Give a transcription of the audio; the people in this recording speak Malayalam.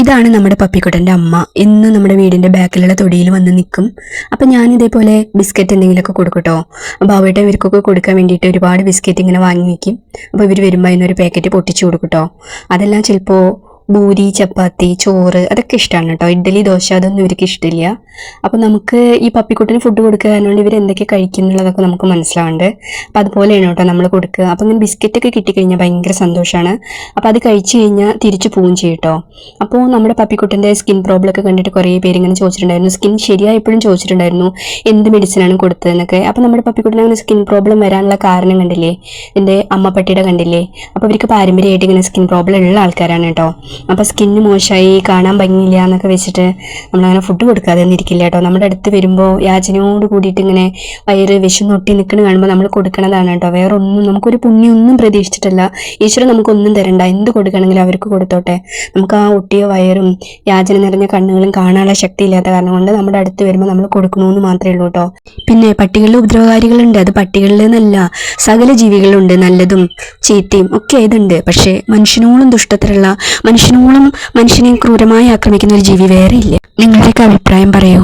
ഇതാണ് നമ്മുടെ പപ്പിക്കുട്ടൻ്റെ അമ്മ. ഇന്ന് നമ്മുടെ വീടിൻ്റെ ബാക്കിലുള്ള തൊടിയിൽ വന്ന് നിൽക്കും. അപ്പം ഞാൻ ഇതേപോലെ ബിസ്ക്കറ്റ് എന്തെങ്കിലുമൊക്കെ കൊടുക്കട്ടോ. ബാബുവേട്ടൻ ഇവർക്കൊക്കെ കൊടുക്കാൻ വേണ്ടിയിട്ട് ഒരുപാട് ബിസ്ക്കറ്റ് ഇങ്ങനെ വാങ്ങി വയ്ക്കും. അപ്പോൾ ഇവർ വരുമ്പോൾ അതിനൊരു പാക്കറ്റ് പൊട്ടിച്ചു കൊടുക്കട്ടോ. അതെല്ലാം ചിലപ്പോൾ പൂരി, ചപ്പാത്തി, ചോറ് അതൊക്കെ ഇഷ്ടമാണ് കേട്ടോ. ഇഡ്ഡലി, ദോശ അതൊന്നും ഇവർക്ക് ഇഷ്ടമില്ല. അപ്പോൾ നമുക്ക് ഈ പപ്പിക്കുട്ടിന് ഫുഡ് കൊടുക്കുക കാരണം ഇവർ എന്തൊക്കെ കഴിക്കുന്നുള്ളതൊക്കെ നമുക്ക് മനസ്സിലാവുന്നുണ്ട്. അപ്പോൾ അതുപോലെയാണ് കേട്ടോ നമ്മൾ കൊടുക്കുക. അപ്പോൾ ഇങ്ങനെ ബിസ്ക്കറ്റൊക്കെ കിട്ടിക്കഴിഞ്ഞാൽ ഭയങ്കര സന്തോഷമാണ്. അപ്പോൾ അത് കഴിച്ചു കഴിഞ്ഞാൽ തിരിച്ചു പോവുകയും ചെയ്യും കേട്ടോ. അപ്പോൾ നമ്മുടെ പപ്പിക്കുട്ടൻ്റെ സ്കിൻ പ്രോബ്ലം ഒക്കെ കണ്ടിട്ട് കുറേ പേര് ഇങ്ങനെ ചോദിച്ചിട്ടുണ്ടായിരുന്നു. സ്കിൻ ശരിയായപ്പോഴും ചോദിച്ചിട്ടുണ്ടായിരുന്നു എന്ത് മെഡിസിനാണ് കൊടുത്തതെന്നൊക്കെ. അപ്പോൾ നമ്മുടെ പപ്പിക്കുട്ടന് അങ്ങനെ സ്കിൻ പ്രോബ്ലം വരാനുള്ള കാരണം കണ്ടില്ലേ, എൻ്റെ അമ്മപ്പട്ടിയുടെ കണ്ടില്ലേ. അപ്പോൾ ഇവർക്ക് പാരമ്പര്യമായിട്ട് ഇങ്ങനെ സ്കിൻ പ്രോബ്ലം ഉള്ള ആൾക്കാരാണ് കേട്ടോ. അപ്പോൾ സ്കിന്ന് മോശമായി, കാണാൻ ഭംഗിയില്ല എന്നൊക്കെ വെച്ചിട്ട് നമ്മളങ്ങനെ ഫുഡ് കൊടുക്കാതെ ഒന്നിരിക്കില്ല കേട്ടോ. നമ്മുടെ അടുത്ത് വരുമ്പോൾ യാചനയോട് കൂടിയിട്ട് ഇങ്ങനെ വയറ് വിശന്നൊട്ടി നിൽക്കുന്ന കാണുമ്പോൾ നമ്മൾ കൊടുക്കണതാണ് കേട്ടോ. വേറെ ഒന്നും നമുക്കൊരു പുണ്യൊന്നും പ്രതീക്ഷിച്ചിട്ടല്ല. ഈശ്വരൻ നമുക്കൊന്നും തരണ്ട, എന്ത് കൊടുക്കണമെങ്കിലും അവർക്ക് കൊടുത്തോട്ടെ. നമുക്ക് ആ ഒട്ടിയ വയറും യാചന നിറഞ്ഞ കണ്ണുകളും കാണാനുള്ള ശക്തി ഇല്ലാത്ത കാരണം കൊണ്ട് നമ്മുടെ അടുത്ത് വരുമ്പോൾ നമ്മൾ കൊടുക്കണമെന്ന് മാത്രമേ ഉള്ളൂ കേട്ടോ. പിന്നെ പട്ടികളിൽ ഉപദ്രവകാരികളുണ്ട്. അത് പട്ടികളിൽ നിന്നല്ല, സകല ജീവികളുണ്ട്, നല്ലതും ചീത്തയും ഒക്കെ ഇതുണ്ട്. പക്ഷേ മനുഷ്യനോളം ദുഷ്ടത്തിലുള്ള, മനുഷ്യനെ ക്രൂരമായി ആക്രമിക്കുന്ന ഒരു ജീവി വേറെ ഇല്ല. നിങ്ങളുടെയൊക്കെ അഭിപ്രായം പറയൂ.